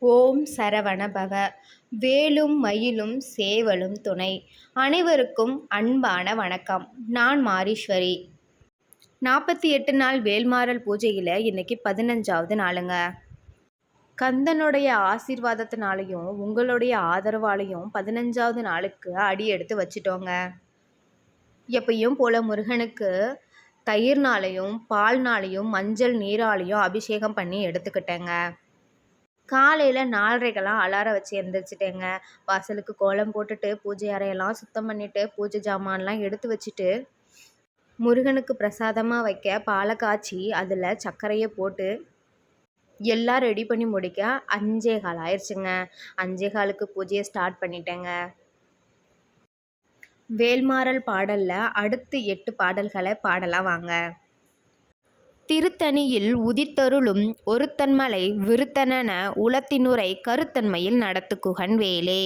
ஓம் சரவண பவ. வேலும் மயிலும் சேவலும் துணை. அனைவருக்கும் அன்பான வணக்கம். நான் மாரீஸ்வரி. 48 நாள் வேல்மாறல் பூஜையில் இன்னைக்கு 15வது நாளுங்க. கந்தனுடைய ஆசீர்வாதத்தினாலையும் உங்களுடைய ஆதரவாலையும் 15வது நாளுக்கு அடி எடுத்து வச்சிட்டோங்க. எப்பயும் போல முருகனுக்கு தயிர்னாலையும் பால்னாலையும் மஞ்சள் நீராலையும் அபிஷேகம் பண்ணி எடுத்துக்கிட்டேங்க. காலையில் 4:30க்கெல்லாம் அலாரம் வச்சு எழுந்திரிச்சிட்டேங்க. வாசலுக்கு கோலம் போட்டுட்டு பூஜை அறையெல்லாம் சுத்தம் பண்ணிவிட்டு பூஜை ஜாமான்லாம் எடுத்து வச்சுட்டு முருகனுக்கு பிரசாதமாக வைக்க பாலை காய்ச்சி அதில் சர்க்கரையை போட்டு எல்லாம் ரெடி பண்ணி முடிக்க 5:15 ஆயிடுச்சுங்க. 5:15க்கு பூஜையை ஸ்டார்ட் பண்ணிட்டேங்க. வேல்மாறல் பாடலில் அடுத்து 8 பாடல்களை பாடலாம் வாங்க. திருத்தணியில் உதித்தருளும் ஒருத்தன்மலை விருத்தனென உளத்தினுரை கருத்தன்மையில் நடத்துகுகன் வேலே.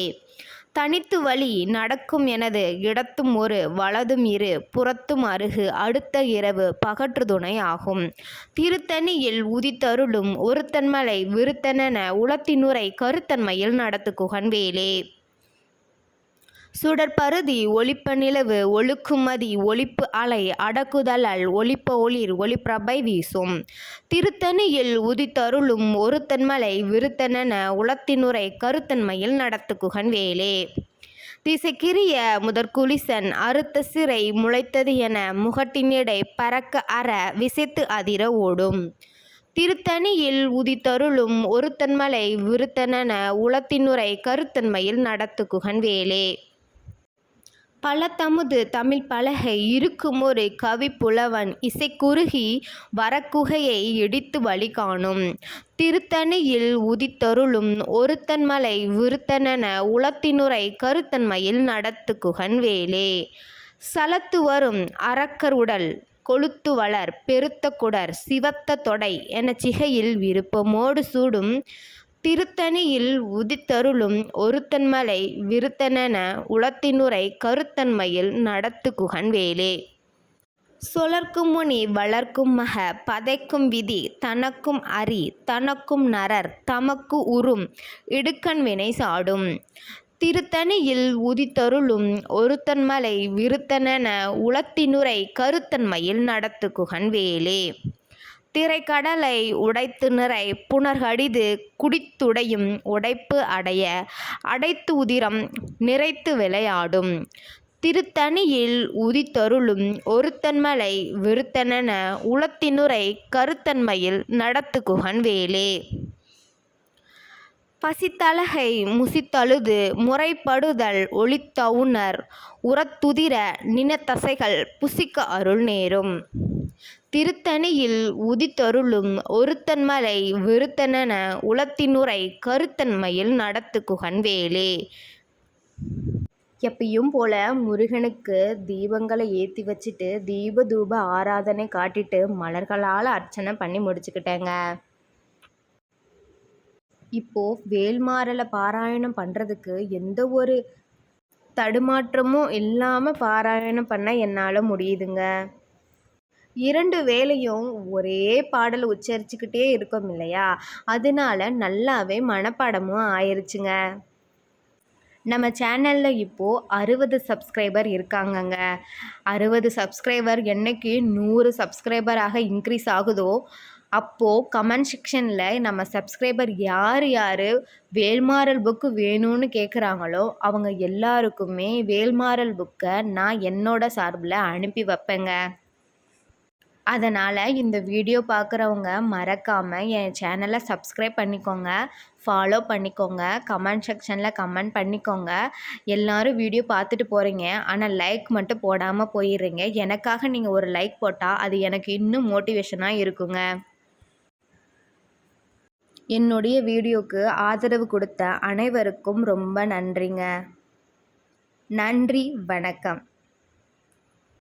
தனித்து வழி நடக்கும் எனது இடத்தும் ஒரு வலதும் இரு புறத்தும் அருகு அடுத்த இரவு பகற்றுதுணை ஆகும். திருத்தணியில் உதித்தருளும் ஒருத்தன்மலை விருத்தனென உளத்தினுரை கருத்தன்மையில் நடத்துகுகன் வேலே. சுடற்பருதி ஒளிப்ப நிலவு ஒழுக்குமதி ஒளிப்பு அலை அடக்குதலால் ஒளிப்ப ஒளிர் ஒளிப்பிரபை வீசும். திருத்தணியில் உதித்தருளும் ஒருத்தன்மலை விருத்தனென உளத்தினுரை கருத்தன்மையில் நடத்துகுகன் வேலே. திசைக்கிரிய முதற்குலிசன் அறுத்த சிறை முளைத்தது என முகட்டினிடை பறக்க அற விசைத்து அதிர ஓடும். திருத்தணியில் உதித்தருளும் ஒருத்தன்மலை விருத்தனென உளத்தினுரை கருத்தன்மையில் நடத்துகுகன் வேலே. பலதமுது தமிழ் பலகை இருக்குமொரு கவிப்புலவன் இசைக்குறுகி வரக்குகையை இடித்து வழி காணும். திருத்தணியில் உதித்தருளும் ஒருத்தன்மலை விருத்தனென உளத்தினுரை கருத்தன்மையில் நடத்துகுகன் வேலே. சலத்து வரும் அரக்கர் உடல் கொளுத்து வளர் பெருத்த குடர் சிவத்த தொடை என சிகையில் விருப்பமோடு சூடும். திருத்தணியில் உதித்தருளும் ஒருத்தன்மலை விருத்தனென உளத்தினுரை கருத்தன்மையில் நடத்துகுகன் வேலே. சொலர்க்கும் முனி வளர்க்கும் மக பதைக்கும் விதி தனக்கும் அரி தனக்கும் நரர் தமக்கு உறும் இடுக்கண் வினை சாடும். திருத்தணியில் உதித்தருளும் ஒருத்தன்மலை விருத்தனென உளத்தினுரை கருத்தன்மையில் நடத்துகுகன் வேலே. திரைக்கடலை உடைத்து நிறை புனர்கடிது குடித்துடையும் உடைப்பு அடைய அடைத்து உதிரம் நிறைத்து விளையாடும். திருத்தணியில் உதித்தருளும் ஒருத்தன்மலை விருத்தனென உளத்தினுரை கருத்தன்மையில் நடத்துகுகன் வேலே. பசித்தலகை முசித்தழுது முறைப்படுதல் ஒளித்தவுணர் உரத்துதிர நினத்தசைகள் புசிக்க அருள் நேரும். திருத்தணியில் உதித்தருளும் ஒருத்தன்மலை விருத்தனென உளத்தினுரை கருத்தன்மையில் நடத்துகுகன் வேலே. எப்பயும் போல முருகனுக்கு தீபங்களை ஏற்றி வச்சுட்டு தீப தூப ஆராதனை காட்டிட்டு மலர்களால் அர்ச்சனை பண்ணி முடிச்சுக்கிட்டேங்க. இப்போது வேல்மாறலை பாராயணம் பண்ணுறதுக்கு எந்த ஒரு தடுமாற்றமும் இல்லாமல் பாராயணம் பண்ண என்னால் முடியுதுங்க. 2 வேளையும் ஒரே பாடல் உச்சரிச்சுக்கிட்டே இருக்கோம் இல்லையா, அதனால நல்லாவே மனப்பாடமும் ஆயிடுச்சுங்க. நம்ம சேனலில் இப்போது 60 சப்ஸ்கிரைபர் இருக்காங்கங்க. 60 சப்ஸ்கிரைபர் என்னைக்கு 100 சப்ஸ்கிரைபராக இன்க்ரீஸ் ஆகுதோ அப்போது கமெண்ட் செக்ஷனில் நம்ம சப்ஸ்கிரைபர் யார் யார் வேல்மாறல் புக்கு வேணும்னு கேட்குறாங்களோ அவங்க எல்லாருக்குமே வேல்மாறல் புக்கை நான் என்னோட சார்பில் அனுப்பி வைப்பேங்க. அதனால் இந்த வீடியோ பார்க்குறவங்க மறக்காமல் என் சேனலை சப்ஸ்கிரைப் பண்ணிக்கோங்க, ஃபாலோ பண்ணிக்கோங்க, கமெண்ட் செக்ஷனில் கமெண்ட் பண்ணிக்கோங்க. எல்லோரும் வீடியோ பார்த்துட்டு போகிறீங்க, ஆனால் லைக் மட்டும் போடாமல் போயிடுறீங்க. எனக்காக நீங்கள் ஒரு லைக் போட்டால் அது எனக்கு இன்னும் மோட்டிவேஷனாக இருக்குங்க. என்னுடைய வீடியோவுக்கு ஆதரவு கொடுத்த அனைவருக்கும் ரொம்ப நன்றிங்க. நன்றி, வணக்கம்.